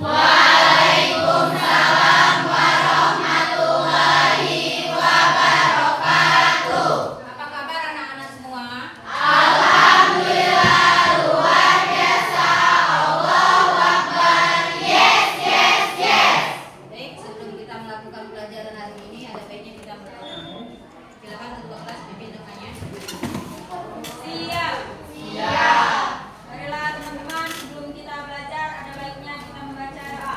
Waalaikumsalam warahmatullahi wabarakatuh. Apa kabar anak-anak semua? Alhamdulillah luar biasa. Allahu Akbar. Yes, yes, yes. Baik, sebelum kita melakukan pelajaran hari ini, ada baiknya kita berdoa. Silakan ketua kelas pimpin doanya. Siap. Siap. Marilah teman-teman, sebelum kita belajar, ada baiknya kita membaca doa.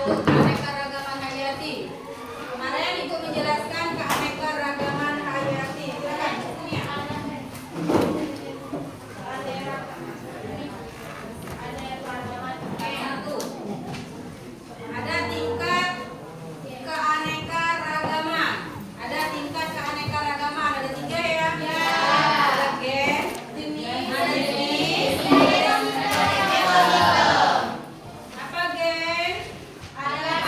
keanekaragaman hayati. Kemarin Ibu menjelaskan keanekaragaman hayati. Silakan bukunya. Satu. Ada tingkat keanekaragaman. Ada tingkat keanekaragaman. Ada 3 ya? Ada gen, ada jenis, apa gen? Ada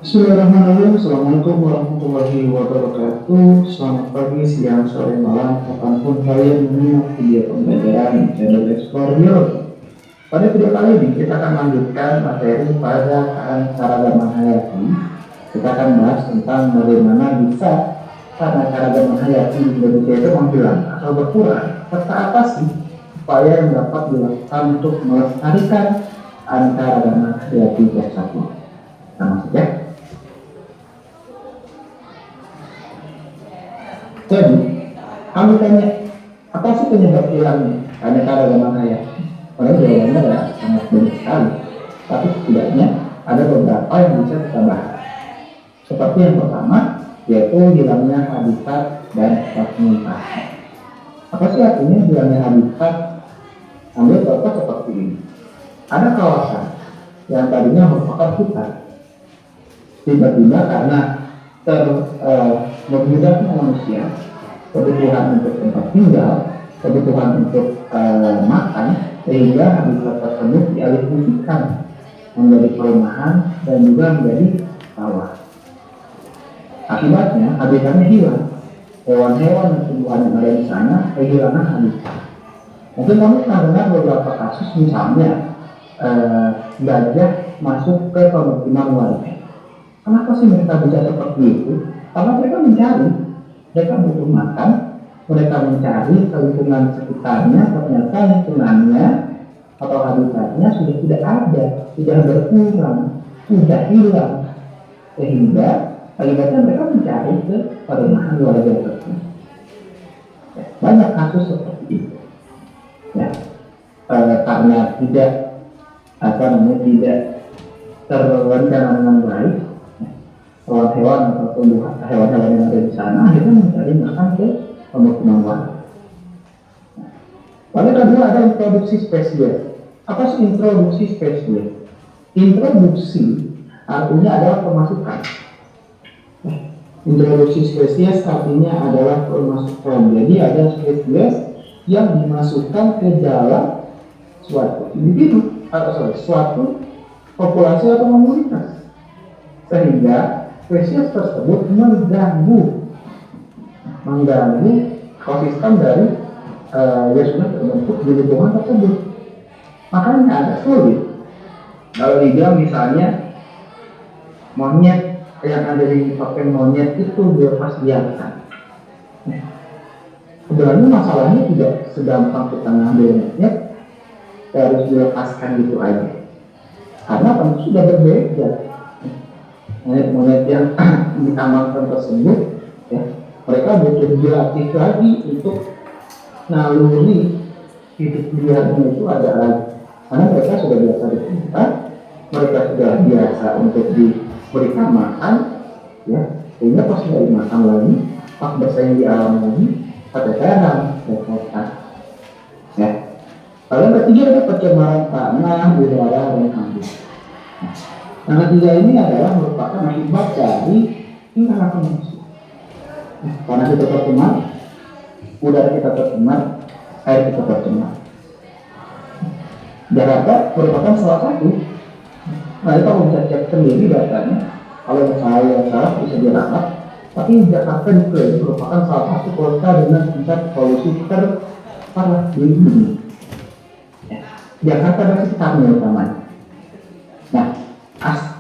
Bismillahirrahmanirrahim. Assalamualaikum warahmatullahi wabarakatuh. Selamat pagi, siang, sore, malam, kapanpun kalian menyimak video pembelajaran channel Explore Your. Pada video kali ini kita akan lanjutkan materi pada keanekaragaman hayati. Kita akan bahas tentang bagaimana bisa keanekaragaman hayati di Indonesia itu menghilang atau berkurang, serta apa sih upaya yang dapat dilakukan untuk melestarikan keanekaragaman hayati tersebut. Nah, maksudnya jadi, kamu tanya, apa sih penyebab hilangnya keanekaragaman hayati? Padahal jawabannya adalah sangat banyak sekali. Tapi setidaknya ada beberapa yang bisa kita bahas. Seperti yang pertama, yaitu hilangnya habitat dan fragmentasi. Apa sih artinya hilangnya habitat? Ambil contoh seperti ini. Ada kawasan yang tadinya merupakan hutan. Tiba-tiba karena memudahnya manusia, kebutuhan untuk tempat tinggal, kebutuhan untuk makan, sehingga habitat tersebut dialihfungsikan menjadi perumahan dan juga menjadi sawah. Akibatnya habitatnya hilang. Hewan-hewan dan tumbuhan yang ada di sana kehilangan habitat. Mungkin kamu pernah dengar beberapa kasus, misalnya gajah masuk ke pemukiman warga. Kenapa sih mereka bisa seperti itu? Karena mereka mencari, mereka butuh makan, mereka mencari ke lingkungan sekitarnya, ternyata lingkungannya atau habitatnya sudah tidak ada, sudah berkurang, sudah hilang, sehingga akibatnya mereka mencari ke perumahan warga tersebut. Banyak kasus seperti itu. Ya, karena tidak tidak terencana dengan baik, hewan-hewan atau tumbuhan hewan-hewan yang ada di sana akhirnya mencari makan ke pemukiman warga. Lalu kedua ada introduksi spesies. Apa sih introduksi spesies? Introduksi artinya adalah pemasukan. Introduksi spesies artinya adalah pemasukan. Jadi ada spesies yang dimasukkan ke dalam suatu individu atau suatu populasi atau komunitas, sehingga spesies tersebut mengganggu ekosistem dari yang sudah terbentuk di lingkungan tersebut. Makanya agak sulit kalau dibilang misalnya monyet yang ada di topeng monyet itu dilepas biarkan. Sebenarnya masalahnya tidak segampang kita ngambil monyet harus dilepaskan gitu aja, karena tentu sudah berbeda. Monyet yang ditamankan tersebut, ya, mereka butuh dilatih lagi untuk naluri hidup liarnya itu ada lagi, karena mereka sudah biasa diperintah, mereka sudah biasa untuk diberikan makan, ya, sehingga pas nggak dimakan lagi, pas bersaing di alam lagi, pada garam dan kota. Ya. Lalu yang ketiga ada pencemaran tanah, udara, dan air. Yang ketiga ini adalah merupakan akibat dari tingkah laku manusia. Karena kita tercemar, udara kita tercemar, air kita tercemar. Jakarta merupakan salah satu. Nah, itu kalau bisa cek sendiri datanya. Kalau saya salah bisa dirangkap. Tapi Jakarta diklaim merupakan salah satu kota dengan tingkat polusi terparah di dunia. Jakarta dan sekitarnya utamanya. Nah,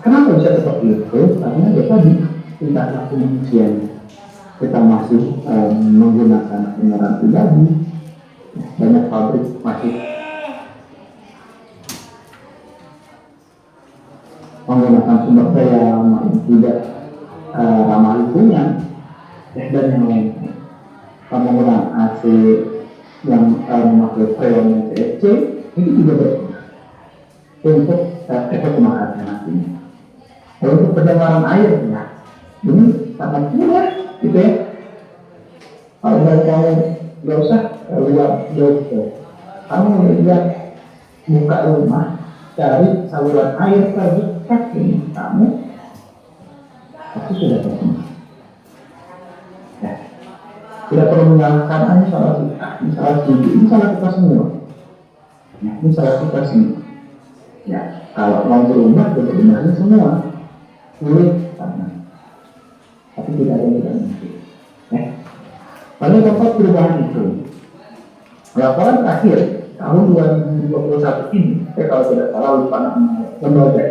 kenapa bisa seperti itu? Karena dia tadi tingkah laku manusia. Kita masih menggunakan kendaraan pribadi, banyak pabrik masih menggunakan sumber daya yang tidak ramah lingkungan, dan yang lain. Penggunaan AC yang memakai freon dan CFC itu juga berguna untuk efek kemarahan nantinya. Lalu untuk pencemaran air, ya, ini sangat mudah, gitu ya. Kalau kamu nggak usah keluar jauh-jauh, kamu lihat buka rumah, cari saluran air terdekat dengan kamu, itu sudah tercemar. Ya, tidak perlu menyalahkan hanya salah ini salah kita semua. Ya, ini salah kita semua. Ya, kalau mau berubah, berubahnya semua. sulit karena tapi tidak ada yang tidak mungkin. Lalu tempat perubahan itu, laporan terakhir tahun 2021 ini, kalau tidak salah lupa nama lembaga,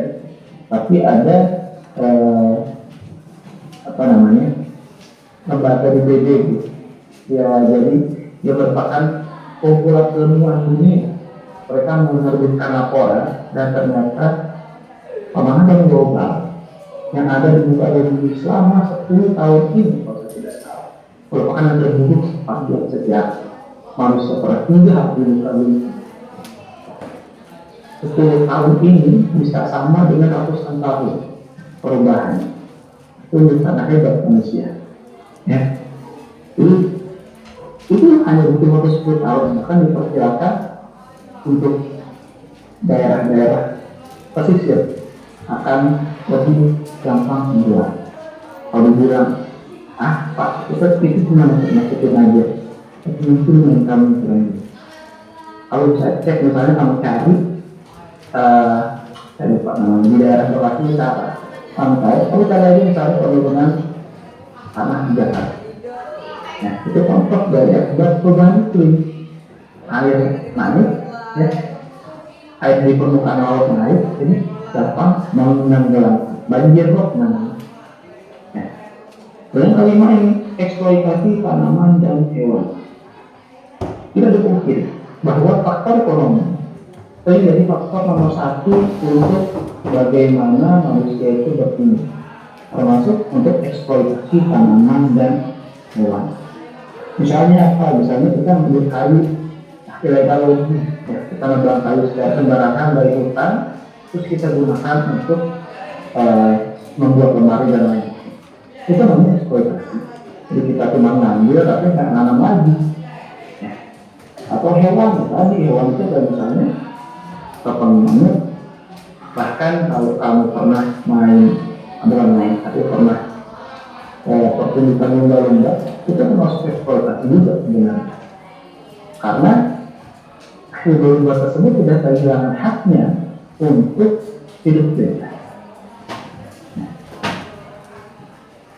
tapi ada lembaga di PBB, ya jadi dia merupakan kumpulan ilmuwan dunia. Mereka menerbitkan laporan dan ternyata pemahaman global yang ada di muka bumi selama 10 tahun ini, kalau saya tidak salah, merupakan yang terburuk sepanjang sejarah manusia pernah tinggal di muka bumi. 10 tahun ini bisa sama dengan ratusan tahun perubahan. Itu sangat hebat manusia. Ya, itu hanya butuh waktu 10 tahun, bahkan diperkirakan untuk daerah-daerah pesisir akan lebih gampang tenggelam. Kalau dibilang, Pak, kita itu cuma nyakitin aja, mungkin yang kami lagi. Kalau saya cek misalnya kamu cari, saya lupa namanya, di daerah lokasi wisata, kamu cari aja misalnya penurunan tanah di Jakarta. Nah, itu contoh dari akibat perubahan iklim. Air naik, ya, air di permukaan laut naik, ini gampang menenggelam, banjir rob namanya. Nah, yang kelima ini eksploitasi tanaman dan hewan. Kita dipungkiri bahwa faktor ekonomi itu jadi faktor nomor 1 untuk bagaimana manusia itu bertumbuh, termasuk untuk eksploitasi tanaman dan hewan. Misalnya apa? Misalnya kita mengambil kayu ilegal, ya, kita mengambil kayu secara sembarangan dari hutan, terus kita gunakan untuk membuat lemari dan lain. Itu namanya eksploitasi. Jadi kita cuma ngambil tapi nggak nanam lagi. Ya. Atau hewan, tadi hewan itu ada misalnya kepentingannya. Bahkan kalau kamu pernah pernah pertunjukan lomba-lomba, itu termasuk eksploitasi juga sebenarnya. Karena lomba tersebut tidak kehilangan haknya untuk hidup bebas.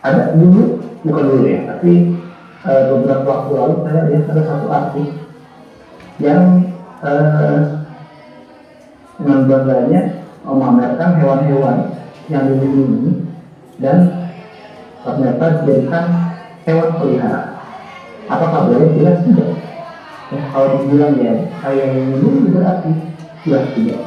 Ada bukan dulu ya, tapi beberapa waktu lalu saya lihat ada satu artis yang dengan bangganya memamerkan hewan-hewan yang dilindungi dan ternyata dijadikan hewan peliharaan. Apakah boleh? Jelas tidak. Ya, kalau dibilang ya saya yang dilindungi berarti jelas tidak.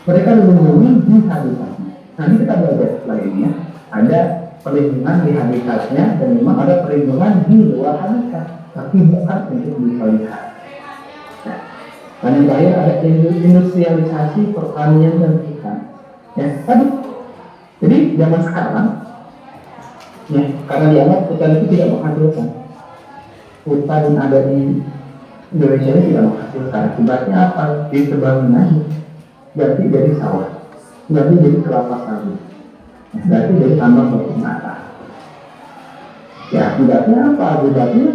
Mereka dilindungi di habitatnya. Nanti kita belajar setelah ini ya. Ada perlindungan di habitatnya dan memang ada perlindungan di luar habitat, tapi bukan untuk dipelihara. Nah, dan yang terakhir ada industrialisasi pertanian dan ikan. Ya, tadi. Jadi zaman sekarang, ya, karena dianggap hutan itu tidak menghasilkan. Hutan yang ada di Indonesia ini tidak menghasilkan. Akibatnya apa? Ditebangin aja. Berarti jadi sawah. Berarti jadi kelapa sawit. Berarti dari tambang batu bara. Ya, akibatnya apa? Akibatnya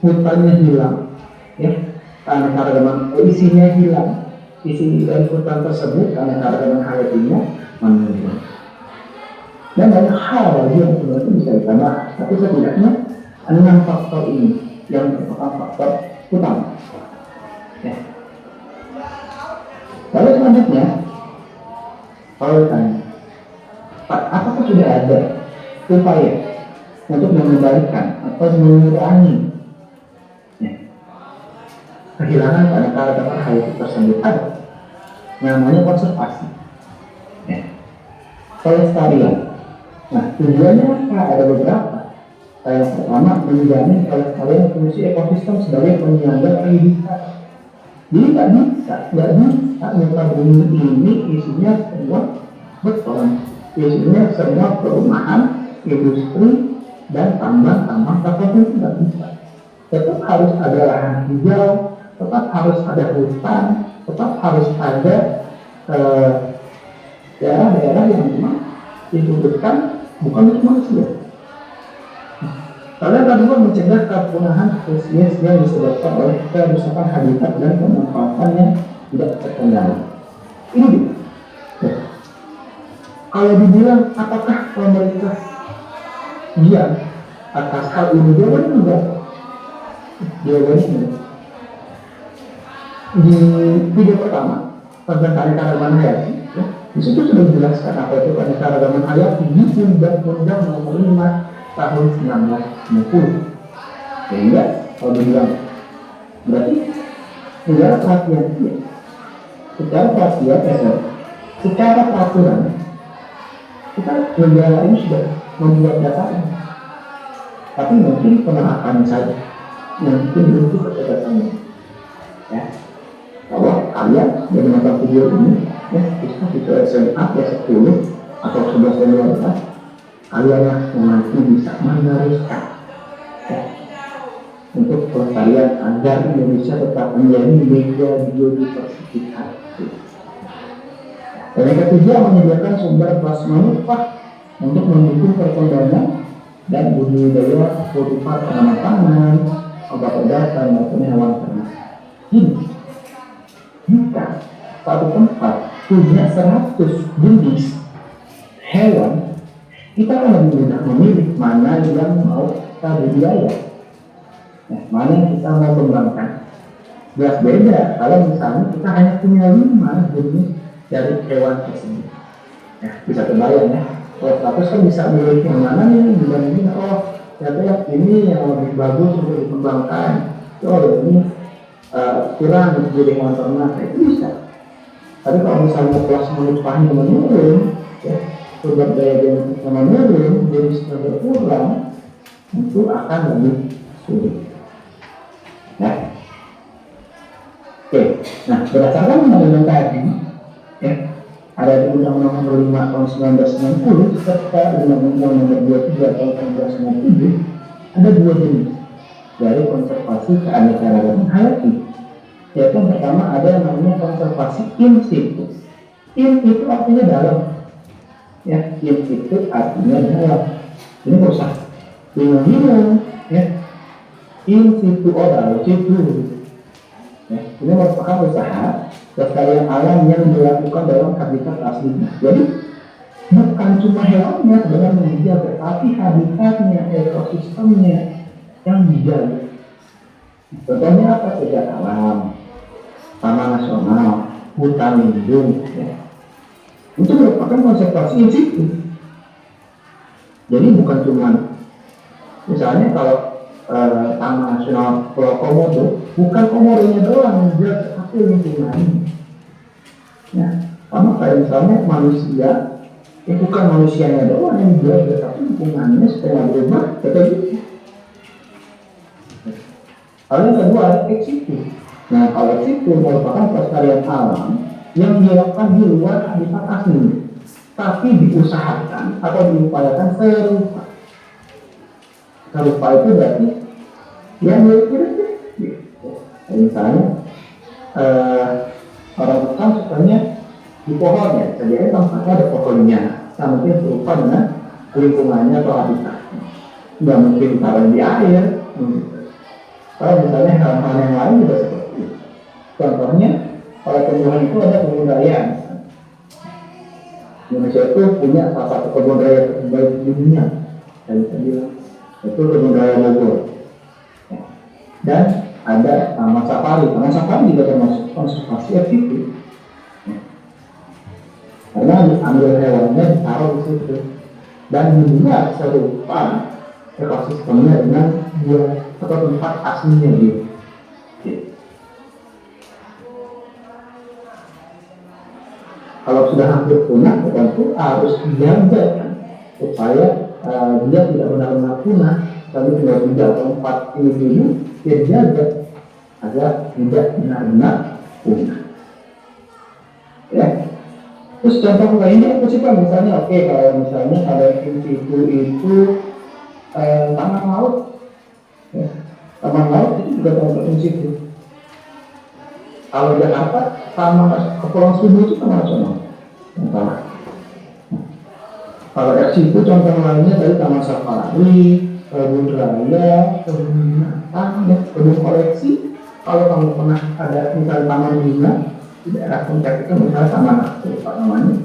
hutannya hilang, ya, keanekaragaman isinya hilang. Isi dari hutan tersebut keanekaragaman hayatinya menurun. Dan banyak hal lagi yang sebenarnya bisa kita bahas. Tapi setidaknya 6 faktor ini yang merupakan faktor utama. Ya. Lalu selanjutnya, kalau ditanya, Pak, apakah sudah ada upaya untuk mengembalikan atau mengurangi kehilangan keanekaragaman hayati tersebut? Ada, namanya konservasi, pelestarian. Nah, tujuannya apa? Ada beberapa. Yang pertama, menjamin kelestarian fungsi ekosistem sebagai penyangga kehidupan. Jadi nggak bisa muka bumi ini isinya semua beton. Isinya semua perumahan, industri, dan tambang-tambang tertentu tidak bisa. Tetap harus ada lahan hijau, tetap harus ada hutan, tetap harus ada daerah-daerah yang memang dibutuhkan bukan untuk manusia. Lalu yang kedua, mencegah kepunahan spesies yang disebabkan oleh kerusakan habitat dan pemanfaatan yang tidak terkendali. Ini dia. Kalau dibilang apakah pemerintah diam atas hal ini, jawabannya enggak. Jawabannya enggak. Di video pertama tentang keanekaragaman hayati, ya, di situ sudah dijelaskan apa itu keanekaragaman hayati di Undang-Undang Nomor 5 Tahun 1990. Sehingga kalau dibilang berarti negara perhatian, ya, secara perhatian, secara peraturan kita negara ini sudah membuat datanya, tapi mungkin penerapannya saja yang mungkin belum ketegasannya. Ya, kalau kalian yang menonton video ini, ya, itu SMA ya 10 atau 11 dan 12, kalian yang nanti bisa meneruskan, ya, untuk pelestarian agar Indonesia tetap menjadi mega biodiversitas. Dan yang ketiga, menyediakan sumber plasma nutfah untuk mendukung perkembangan dan budidaya kultivar tanaman pangan, obat-obatan maupun hewan ternak. Ini jika satu tempat punya 100 jenis hewan, kita akan lebih mudah memilih mana yang mau kita budidaya, mana yang kita mau kembangkan. Jelas beda kalau misalnya kita hanya punya 5 jenis dari hewan tersebut. Ya, bisa terbayang ya. Kalau 100 kan bisa memilih yang mana nih dibandingin, oh ternyata yang ini yang lebih bagus untuk dikembangkan, oh ini kurang untuk jadi hewan ternak, itu bisa. Tapi kalau misalnya kelas nutfahnya menurun, ya, sumber daya genetiknya menurun, jenisnya berkurang, itu akan lebih sulit. Ya. Oke, nah berdasarkan undang-undang tadi, ya, ada di Undang-Undang Nomor 5 Tahun 1990 serta Undang-Undang Nomor 23 Tahun 1997, ada 2 jenis dari konservasi keanekaragaman hayati. Yaitu yang pertama ada yang namanya konservasi in situ. In itu artinya dalam, ya, in situ artinya dalam. Ini nggak usah bingung-bingung, ya. In situ dalam situ. Ya, ini merupakan usaha pelestarian alam yang dilakukan dalam habitat aslinya. Jadi bukan cuma hewannya sebenarnya yang dijaga, tapi habitatnya, ekosistemnya yang dijaga. Contohnya apa? Sejak alam, taman nasional, hutan lindung, ya. Itu merupakan konservasi in situ. Jadi bukan cuma misalnya kalau Taman Nasional Pulau Komodo, bukan komodonya doang yang dijaga, tapi lingkungannya. Ya, sama kayak misalnya manusia, bukan manusianya doang yang dijaga, tapi lingkungannya supaya berubah, betul. Lalu yang kedua ada ex situ. Nah, kalau ex situ merupakan pelestarian alam yang dilakukan di luar habitat asli, tapi diusahakan atau diupayakan serupa. Serupa itu berarti yang mirip-mirip. Misalnya orang hutan sukanya di pohonnya, jadi tempatnya ada pohonnya, sama mungkin serupa dengan lingkungannya atau habitatnya. Nggak mungkin taruh di air. Kalau misalnya hal-hal yang lain juga seperti itu. Contohnya, kalau tumbuhan itu ada kebun raya. Indonesia itu punya salah satu kebun raya terbaik di dunia. Saya bisa bilang, itu kebun raya Bogor. Dan ada taman safari. Taman safari juga termasuk konservasi aktif. Karena diambil hewannya ditaruh di situ dan dibuat serupa ekosistemnya dengan buah atau tempat aslinya gitu. Kalau sudah hampir punah, tentu harus dijaga kan, supaya dia tidak benar-benar punah, tapi tinggal 3 atau 4 individu dia jaga agar tidak benar-benar punah. Ya. Terus contoh lainnya apa sih Pak? Misalnya, oke, kalau misalnya ada individu itu taman laut, ya. Taman laut itu juga termasuk in situ. Kalau Jakarta, taman Kepulauan Seribu itu taman nasional. Kalau ex situ contoh lainnya dari taman safari, kebun raya, kebun binatang, ya, kebun koleksi. Kalau kamu pernah ada misalnya taman bunga di daerah Puncak itu misalnya taman apa namanya,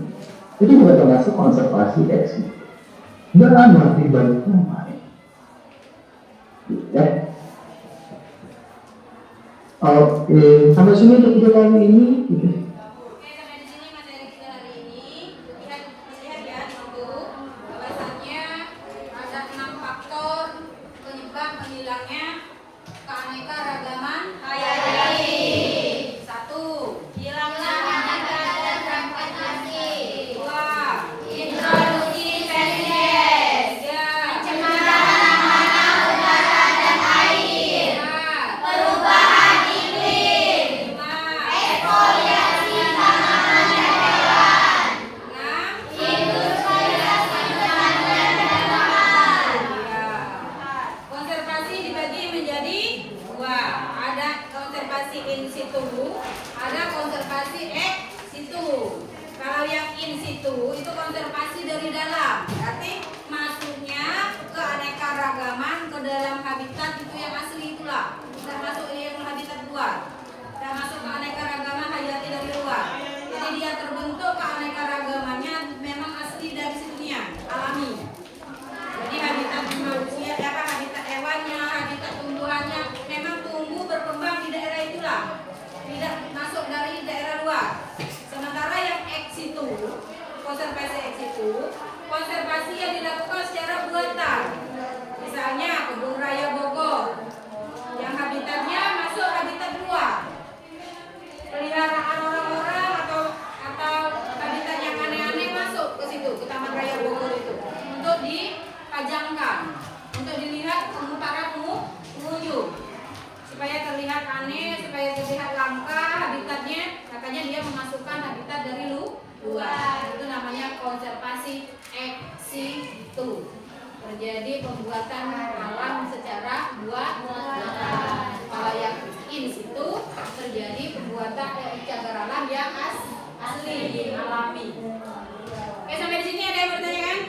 Itu juga termasuk konservasi ex situ. Dan masih banyak yang lain. Ya. Oke, sampai sini untuk video kali ini. Gitu. Oke, sampai di sini materi kita hari ini. Lihat ya untuk bahwasannya ada 6 faktor penyebab menghilangnya keanekaragaman hayati. 1. Hilangnya keanekaragaman hayati. 2. Introduksi spesies. 3. Pencemaran mana udara dan air. 4. Perubahan iklim. 5. Eksfoliasi tanaman dan hewan. 6. Industrialisasi tanaman dan hewan. Ya. Konservasi dibagi menjadi 2. Ada konservasi in situ, ada konservasi ex situ. Kalau yang in situ itu konservasi dari dalam, berarti masuknya keanekaragaman ke dalam habitat itu yang asli itulah. Tidak masuk yang habitat luar. Tidak masuk keanekaragaman hayati dari luar. Jadi dia terbentuk keanekaragamannya memang asli dari situnya, alami. Jadi habitat manusia, habitat hewannya, habitat tumbuhannya memang tumbuh berkembang di daerah itulah, tidak masuk dari daerah luar. Sementara yang ex situ, konservasi ex situ, konservasi yang dilakukan secara buatan. Misalnya kebun raya Bogor, yang habitatnya masuk habitat luar. Peliharaan orang-orang atau habitat yang aneh-aneh masuk ke situ, ke Taman Raya Bogor itu untuk dipajangkan, untuk dilihat para pengunjung supaya terlihat aneh, supaya terlihat langka habitatnya, makanya dia memasukkan habitat dari luar. Itu namanya konservasi ex situ. Terjadi pembuatan alam secara buatan. Kalau yang in situ terjadi pembuatan cagar alam yang asli, alami. Oke, sampai di sini ada yang bertanya kan?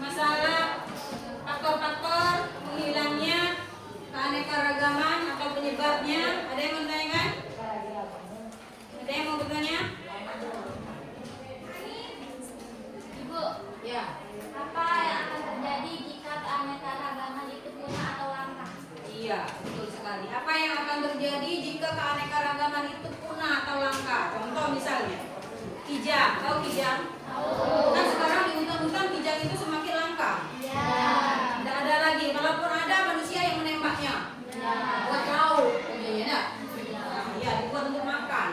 Masalah faktor-faktor menghilangnya keanekaragaman atau penyebabnya, ada yang bertanya kan? Ada yang mau bertanya? Ibu, Ya. apa yang akan terjadi jika keanekaragaman itu punah atau langka? Iya, betul sekali. Apa yang akan terjadi jika keanekaragaman itu punah atau langka? Contoh misalnya, kijang. Tahu kijang? Kan sekarang di hutan-hutan kijang itu semakin langka. Tidak ada lagi. Kalaupun ada, manusia yang menembaknya. Buat lauk, ya. Iya, dibuat untuk makan.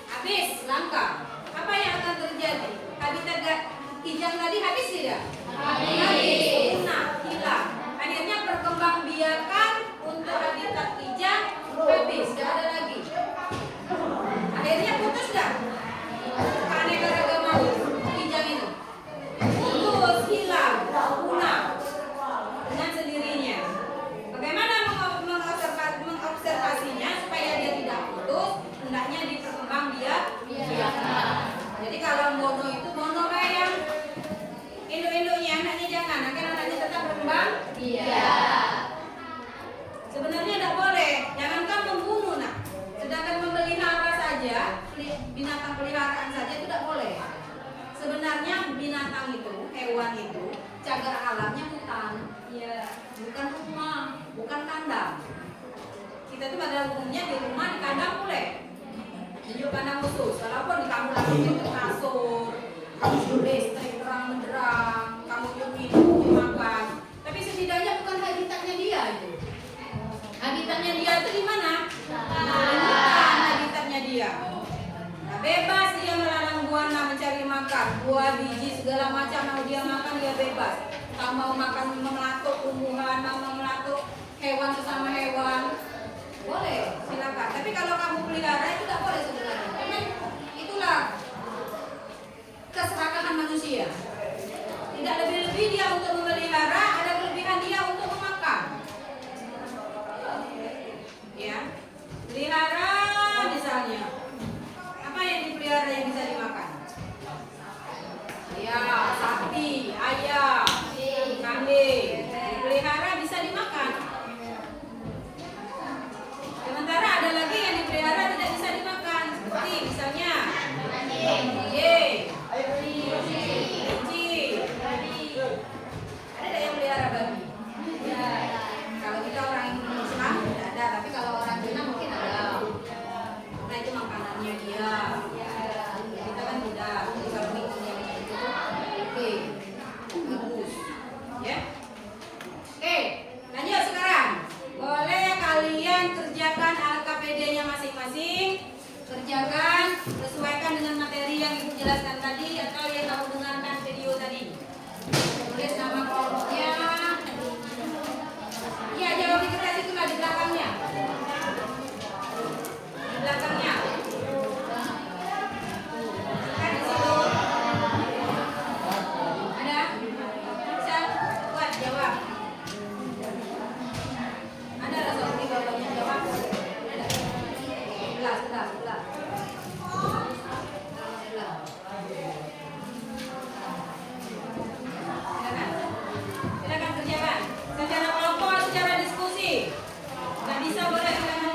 Habis, langka. Apa yang akan terjadi? Habitat kijang tadi habis tidak? Habis. Punah, hilang. Akhirnya perkembangbiakan untuk habitat kijang habis, tidak ada lagi. Akhirnya putus dah keanekaragaman kijang itu. Putus, hilang, punah dengan sendirinya. Bagaimana mengobservasinya supaya dia tidak putus? Hendaknya diperkembangbiakan. Jadi kalau mono itu mono kayak induk-induknya, anaknya jangan, anaknya tetap berkembang. Iya. Sebenarnya tidak boleh, jangankan membunuh nak. Sedangkan memelihara saja, binatang peliharaan saja itu tidak boleh. Sebenarnya binatang itu, hewan itu, cagar alamnya hutan. Iya. Bukan rumah, bukan kandang. Kita itu pada umumnya di rumah, di kandang boleh. Di kandang khusus, walaupun di kamu lagi itu kasur, listrik terang menderang, kamu minum, makan. Tapi setidaknya bukan habitatnya dia itu. Habitatnya dia itu di mana? Bukan habitatnya dia. Nah, bebas dia melalang buana mencari makan, buah biji segala macam mau dia makan dia bebas. Kalau mau makan melatuk tumbuhan, mau melatuk hewan sesama hewan, boleh silakan. Tapi kalau kamu pelihara itu tidak boleh sebenarnya. Karena itulah keserakahan manusia. Tidak lebih-lebih dia untuk memelihara, ada kelebihan dia untuk memakan. Ya, pelihara misalnya, apa yang dipelihara yang bisa dimakan? Ya, sapi, ayam, kambing, dipelihara bisa dimakan. Sementara ada lagi yang dipelihara tidak bisa dimakan, seperti misalnya anjing, Tulis nama kelompoknya. Iya, jawab di kertas itulah di belakangnya. Di belakangnya. Kan di situ. Ada? Bisa? Buat jawab. Ada rasa di bawahnya jawab. Ada. Sebelah. Silakan kerjakan secara kelompok atau secara diskusi. Nggak bisa boleh silakan.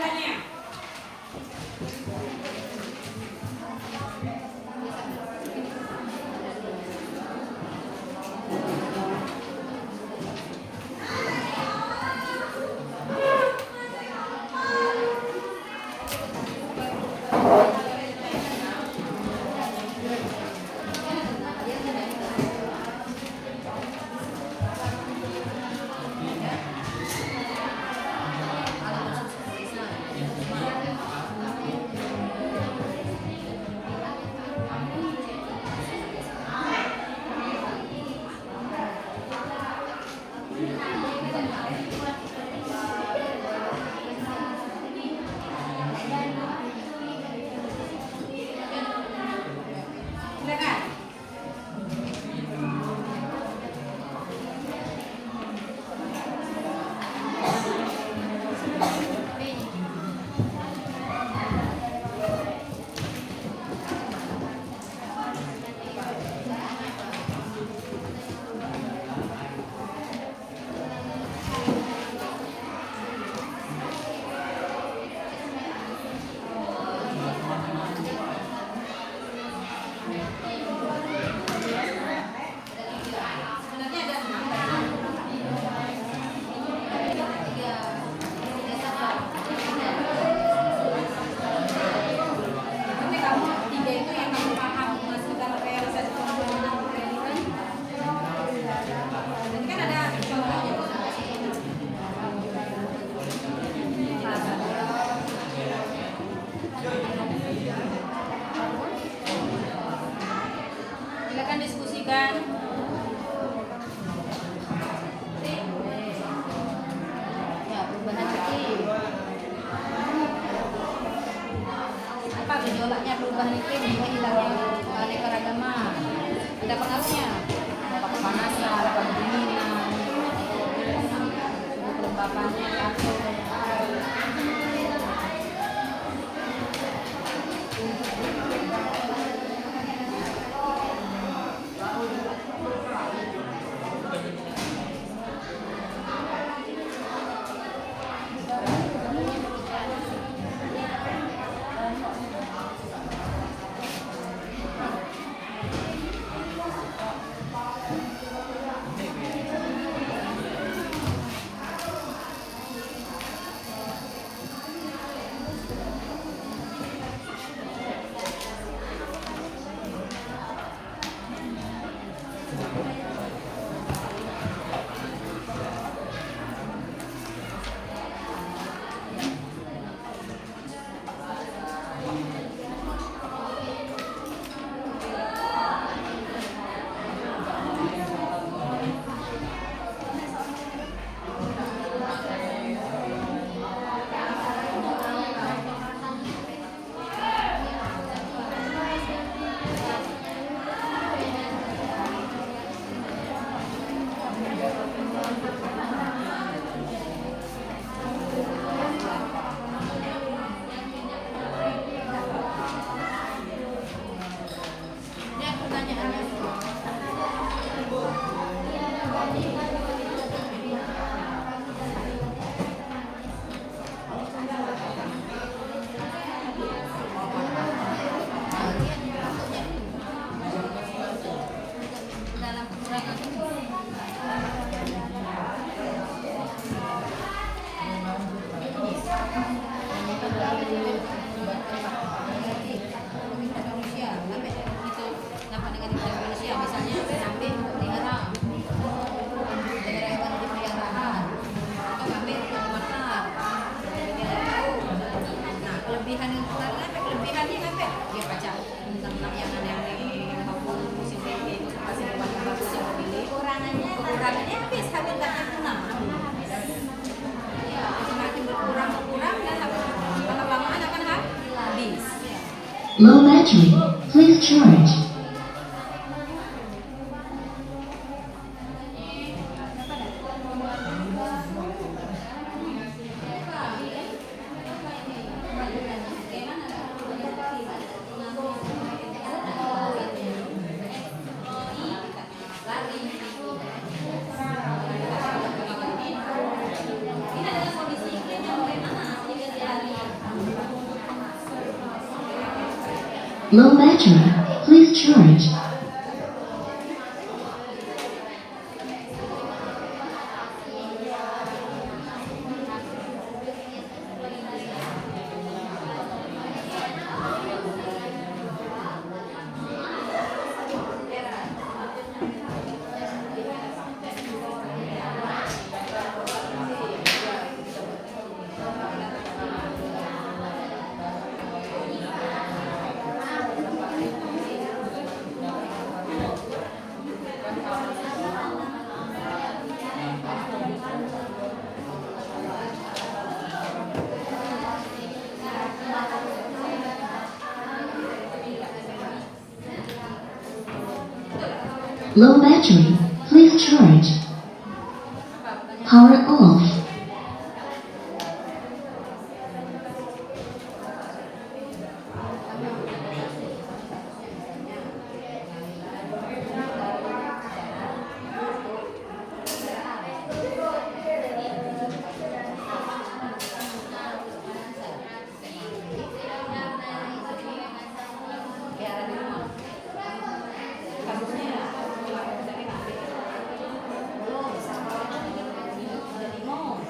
Silakan. Sebenarnya ada 6. Tapi kamu 3 itu yang kamu paham menghasilkan realisasi pembangunan berkelanjutan. Jadi kan ada contohnya. Silakan diskusikan. Ya, perubahan iklim. Apa gejolaknya perubahan iklim hingga hilangnya keanekaragaman? Ada pengaruhnya. Apa kepanasan, apa kedinginan, suhu kelembapannya, misalnya sampai pelihara Low battery. Please charge. Low battery. Please charge. Low battery. Please charge. Power off. Kasusnya belum, jadi mau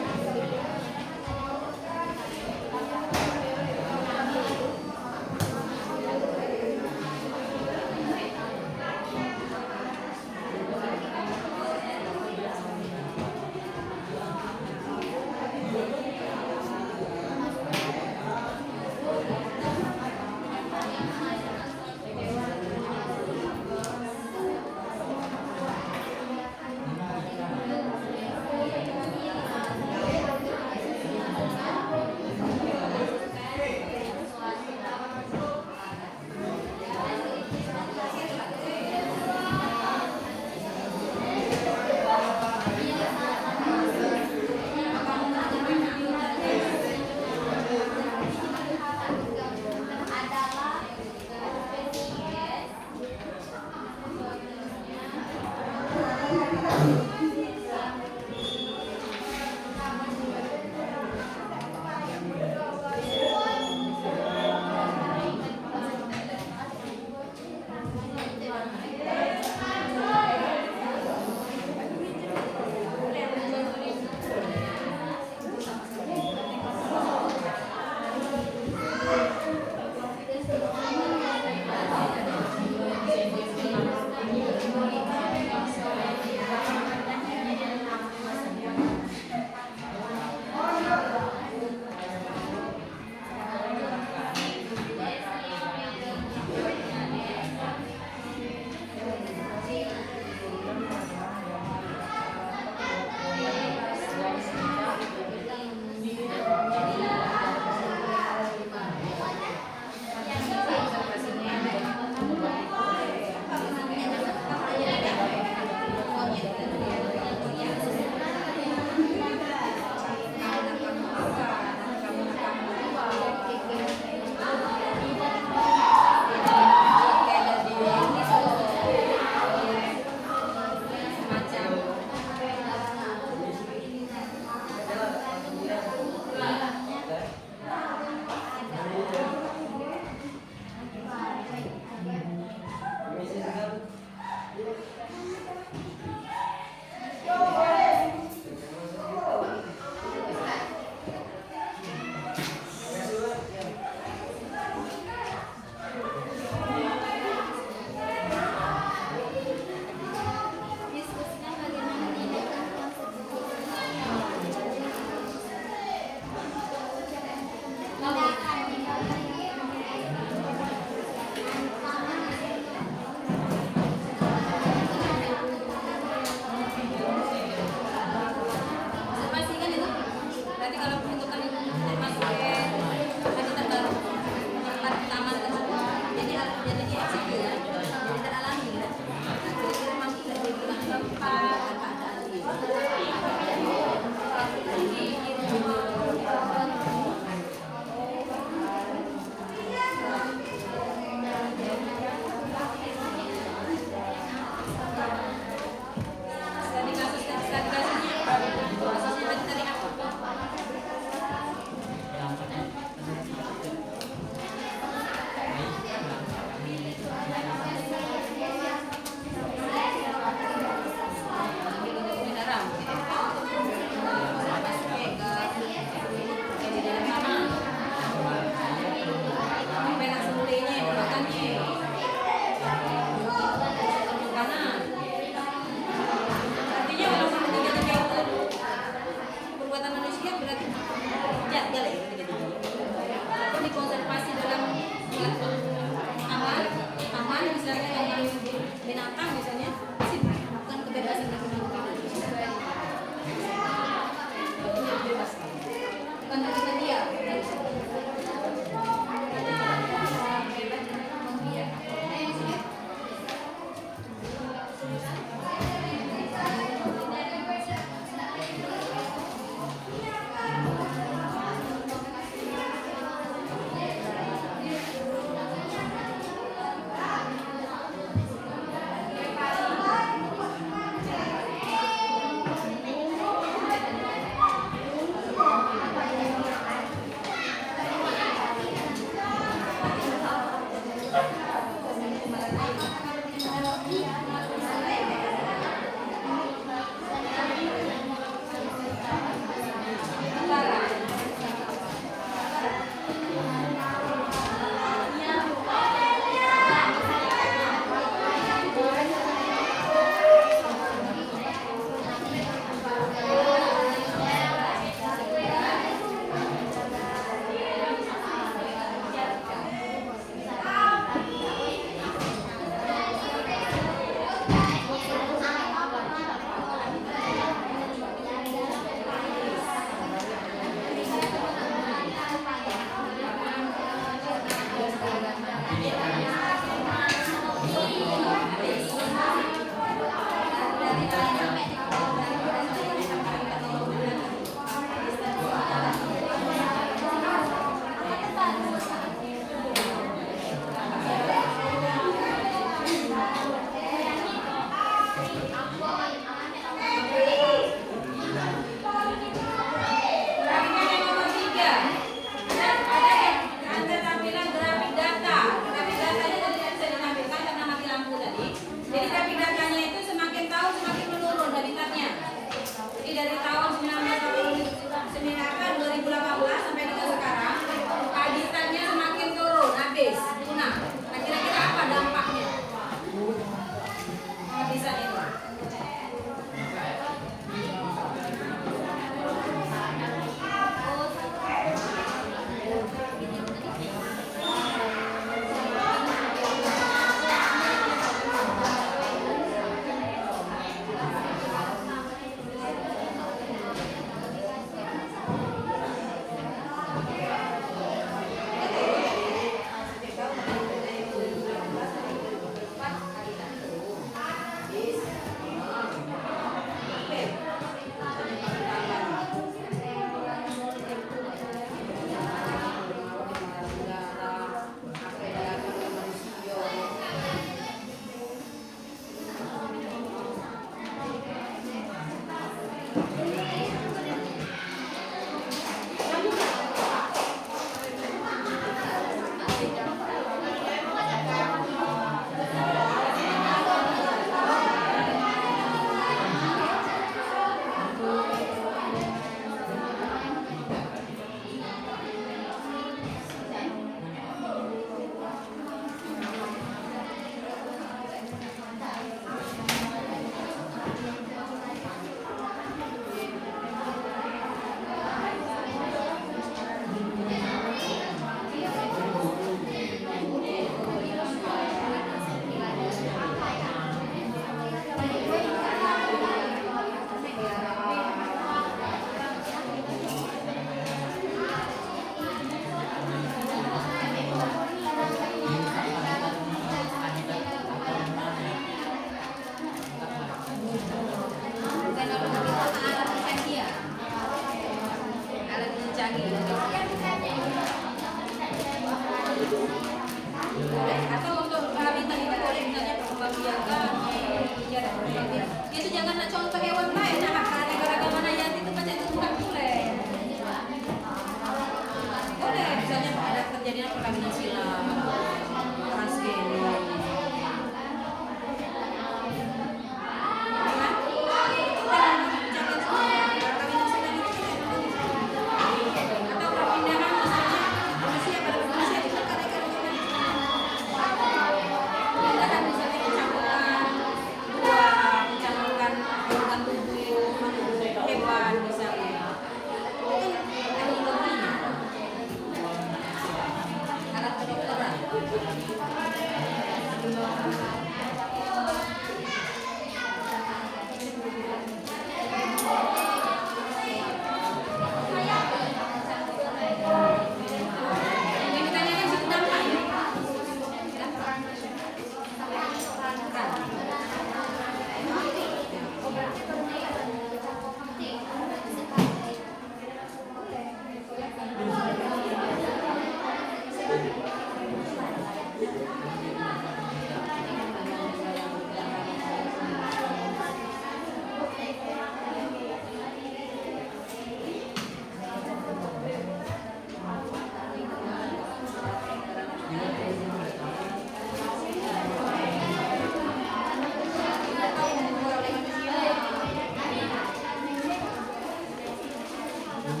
Peran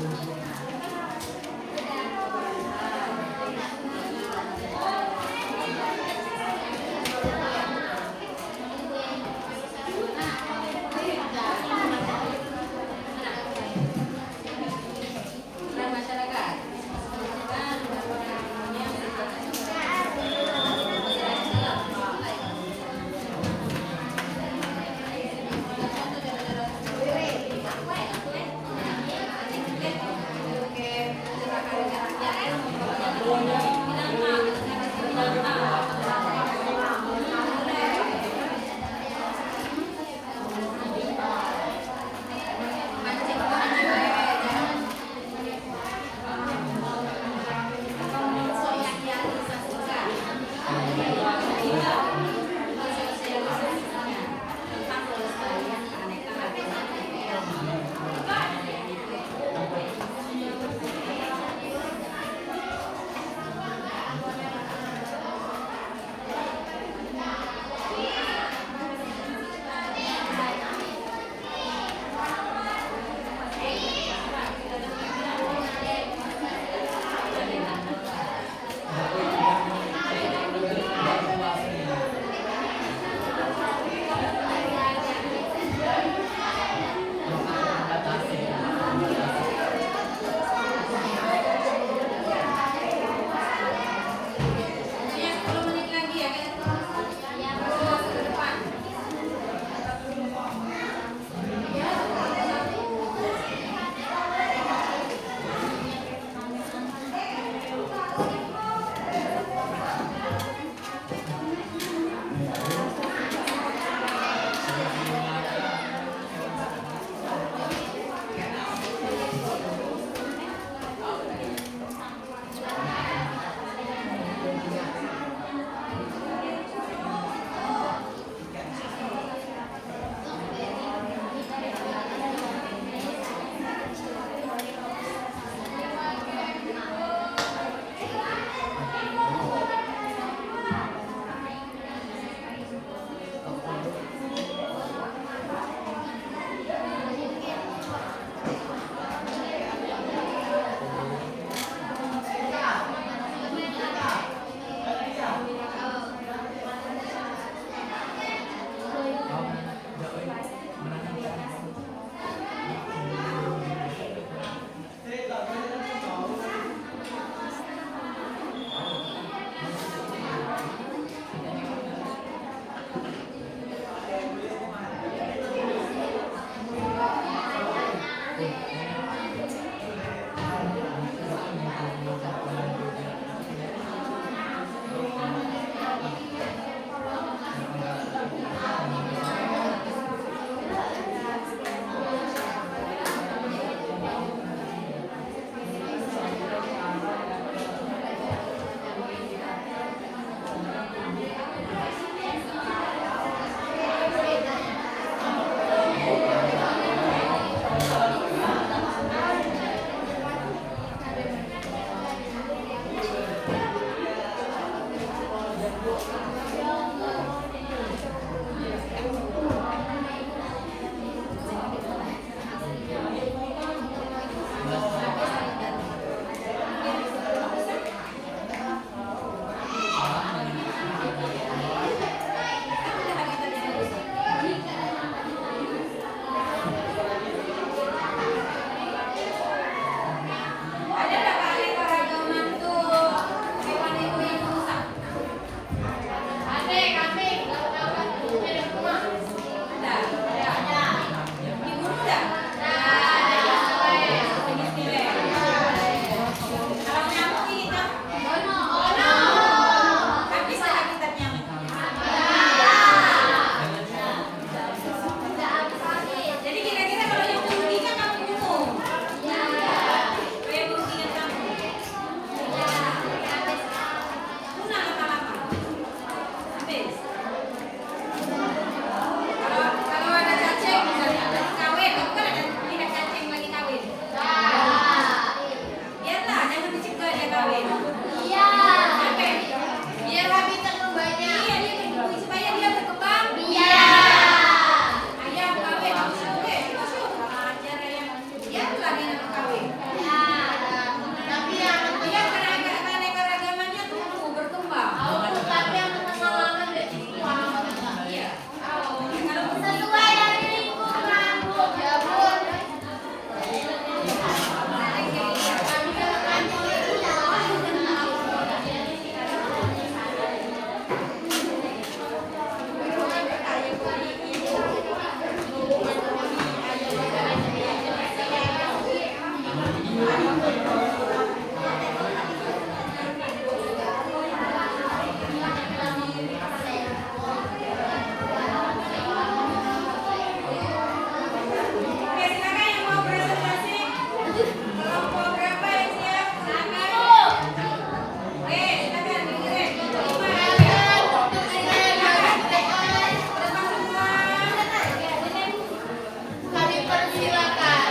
masyarakat. Oke, silakan yang mau presentasi. Kelompok berapa yang siap? Silakan. Oke, silakan dikirim. Kami persilakan.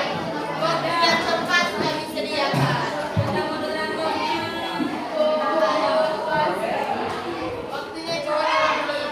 Waktu yang tepat kami sediakan. Ada moderatornya. Waktunya cuma 5 menit.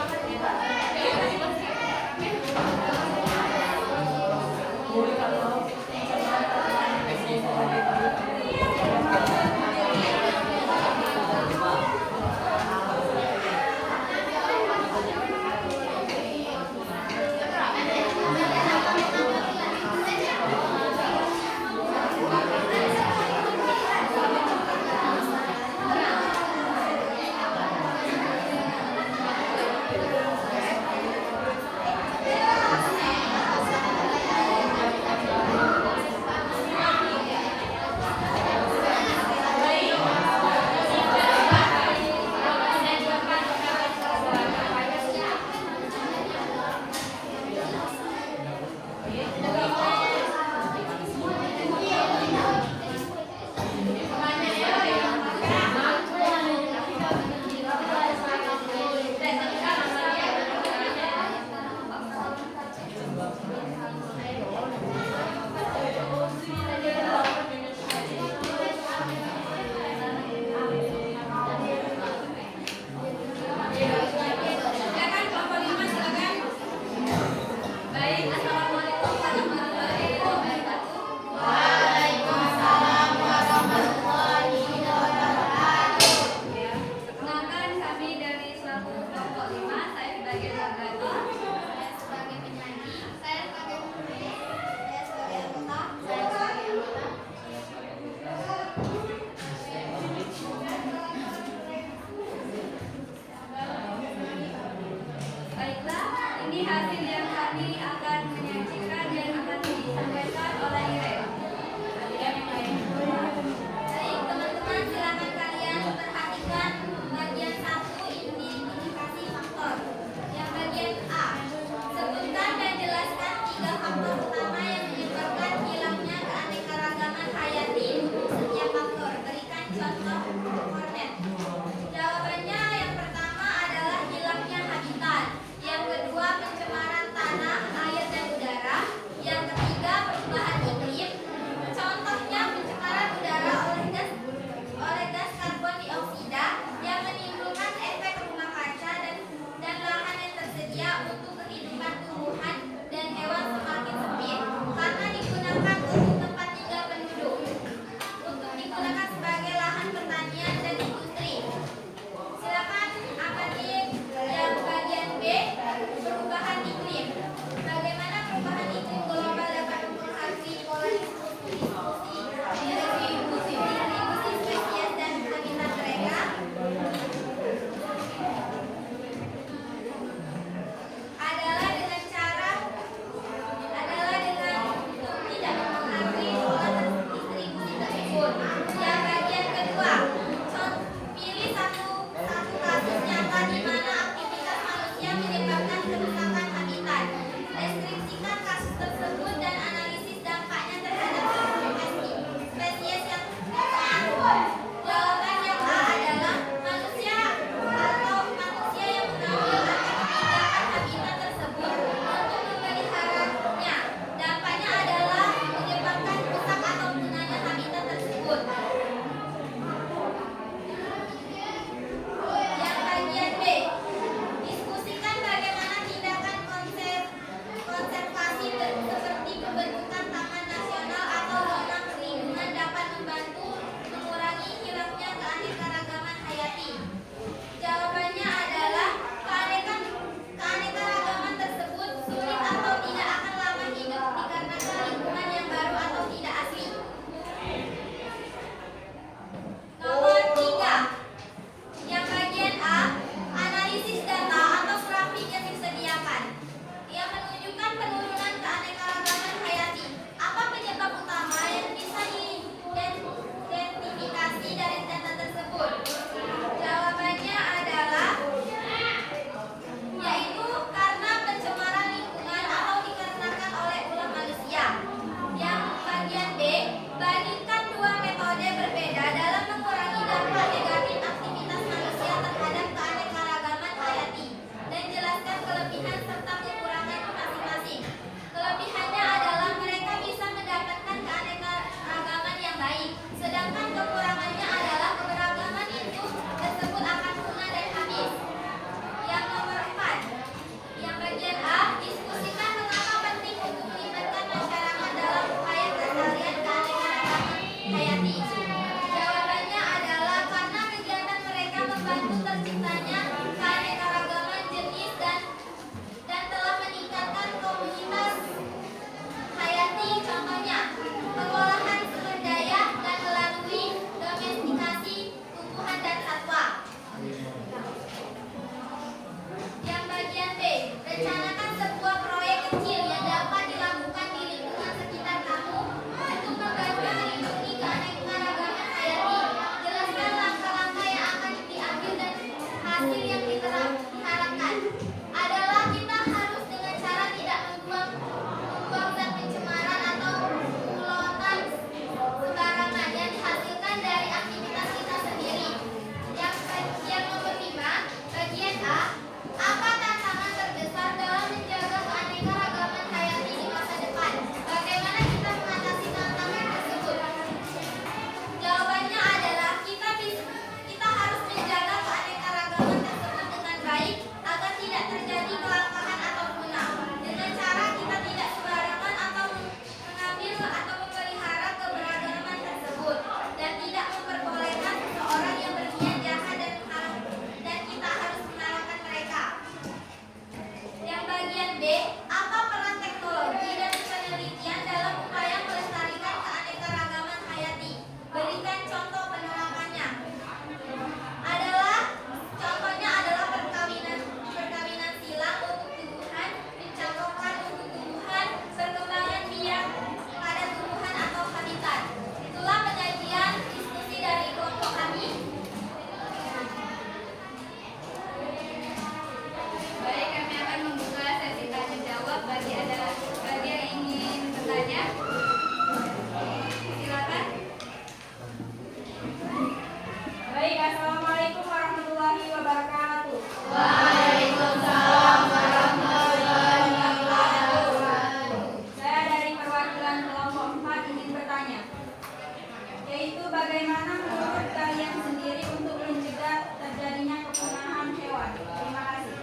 bagaimana menurut kalian sendiri untuk mencegah terjadinya kepunahan hewan? Terima kasih.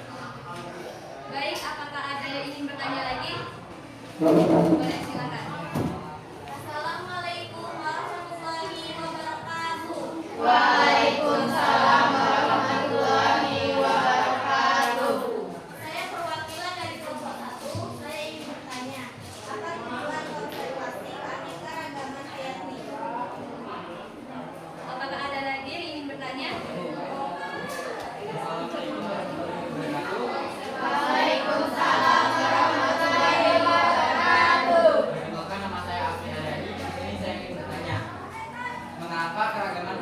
Baik, apakah ada yang ingin bertanya lagi? Boleh, silakan. Assalamualaikum warahmatullahi wabarakatuh. Waalaikumsalam warahmatullahi wabarakatuh. Saya perwakilan dari kelompok 1. Saya ingin bertanya, apa tujuan konservasi keanekaragaman hayati? Apakah ada lagi yang ingin bertanya? Waalaikumsalam warahmatullahi wabarakatuh. Perkenalkan, nama saya Afri Haryadi. Di sini saya ingin bertanya, mengapa keragaman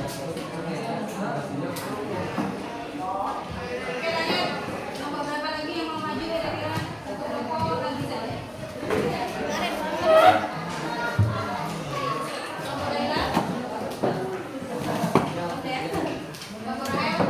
Oke lanjut. Nomor berapa lagi yang mau maju kira-kira? Satu kelompok lagi saja. Nomor Laila. Oke. Nomor Rahel.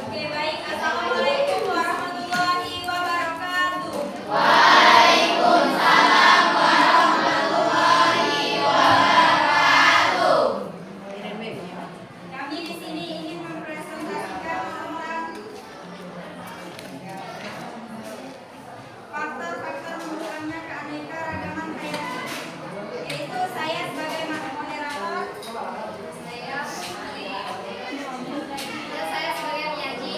Oke baik, Assalamualaikum warahmatullahi wabarakatuh. Kami di sini ingin mempresentasikan tentang faktor-faktor mengurangnya keanekaragaman hayati, yaitu saya sebagai moderator, Saya sebagai penyaji.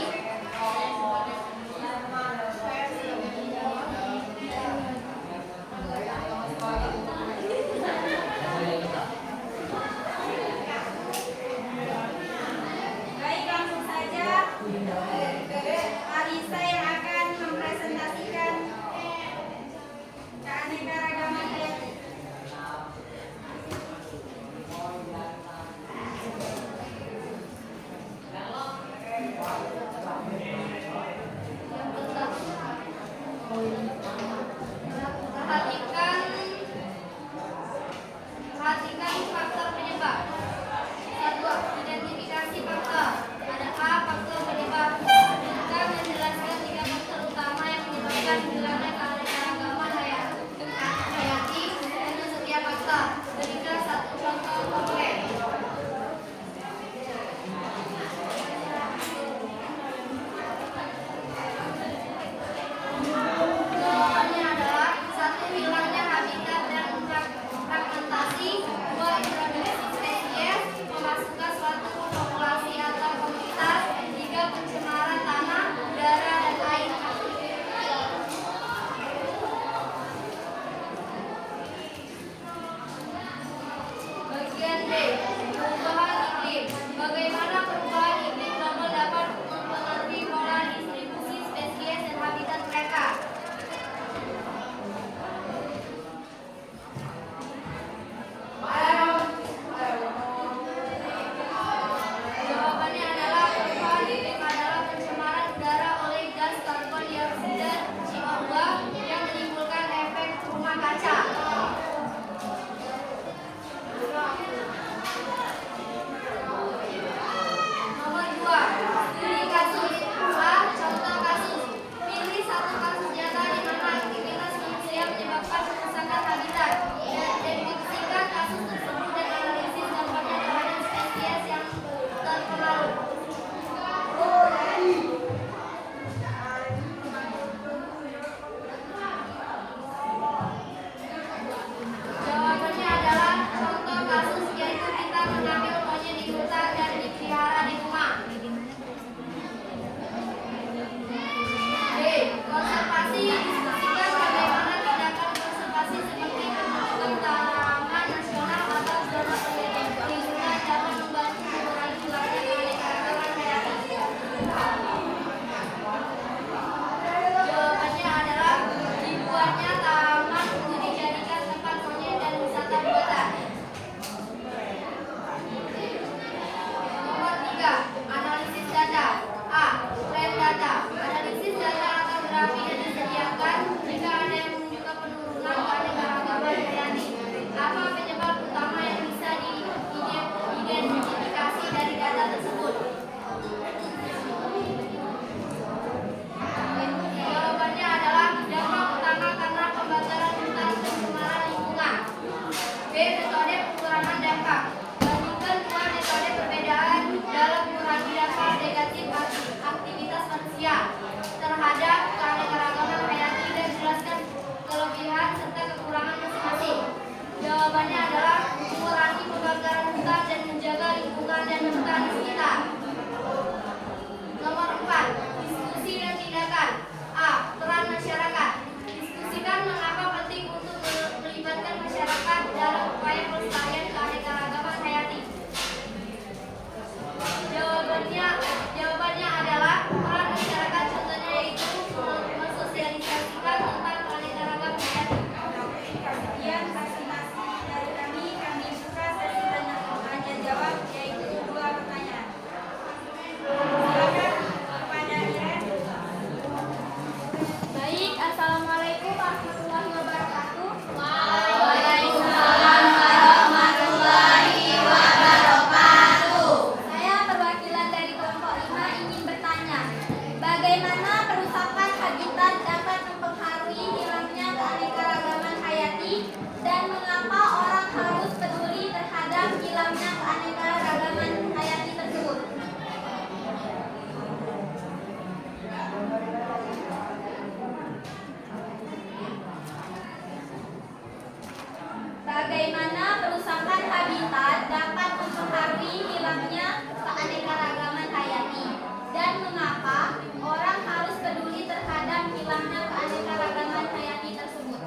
baik langsung saja. Alisa yang akan mempresentasikan keanekaragaman hayati. Perhatikan faktor penyebab. 1. Identifikasi faktor. Adakah faktor penyebab? Kita menjelaskan 3 faktor utama yang menyebabkan hilangnya keanekaragaman hayati untuk setiap faktor. Berikan 1 contoh konkret. Jawabannya adalah 1. Hilangnya habitat dan fragmentasi. 2. Introduksi spesies memasukkan suatu populasi atau komunitas. 3. Pencemaran tanah, udara, dan air. Bagian B. Perubahan iklim. Bagaimana perubahan iklim global dapat mempengaruhi pola distribusi spesies dan habitat mereka? Jawabannya adalah perubahan iklim adalah pencemaran udara oleh gas karbon dioksida CO2 yang menimbulkan efek rumah kaca. Nomor 2. Studi kasus. A. Contoh kasus. Pilih 1 kasus nyata di mana aktivitas manusia menyebabkan kerusakan habitat. Dan deskripsikan kasus tersebut dan analisis dampaknya terhadap spesies yang terpengaruh. Jawabannya adalah contoh kasus, yaitu kita mengambil monyet di hutan dan dipelihara di rumah. B. Konservasi. Diskusikan bagaimana tindakan konservasi seperti pembentukan taman nasional atau zona perlindungan dapat membantu mengurangi hilangnya keanekaragaman hayati. Jawabannya adalah dibuatnya taman untuk dijadikan tempat monyet dan wisata buatan. Nomor 3. Analisis data. A. Trend data. Analisis data atau grafik yang disediakan jika ada yang menunjukkan penurunan keanekaragaman hayati. Apa penyebab utama yang bisa diidentifikasi? serta di sekitar. Nomor 4. Diskusi dan tindakan. A. Peran masyarakat. Diskusikan mengapa penting untuk melibatkan masyarakat dalam upaya pelestarian keanekaragaman hayati. Jawabannya adalah peran masyarakat, contohnya yaitu mensosialisasikan tentang keanekaragaman hayati. Sekian presentasi dari kami. Kami buka sesi tanya jawab, yaitu 2 pertanyaan. Silakan kepada Iren. Baik, Assalamualaikum warahmatullahi wabarakatuh. Waalaikumsalam warahmatullahi wabarakatuh. Saya perwakilan dari kelompok 5 ingin bertanya, bagaimana perusakan habitat dapat mempengaruhi hilangnya keanekaragaman hayati dan mengapa orang harus peduli terhadap hilangnya keanekaragaman hayati tersebut? Bagaimana perusakan habitat dapat mempengaruhi hilangnya keanekaragaman hayati dan mengapa orang harus peduli terhadap hilangnya keanekaragaman hayati tersebut?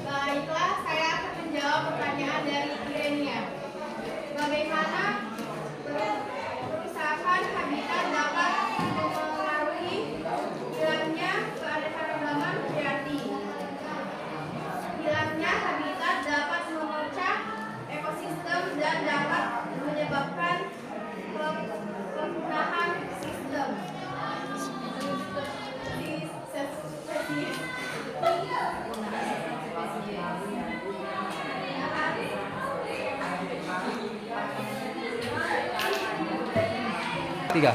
Baiklah, saya akan menjawab pertanyaan dari Irenia. Bagaimana perusahaan habitat dapat mempengaruhi hilangnya keanekaragaman hayati? Hilangnya habitat dapat memecah ekosistem dan dapat menyebabkan kepunahan sistem. Tiga.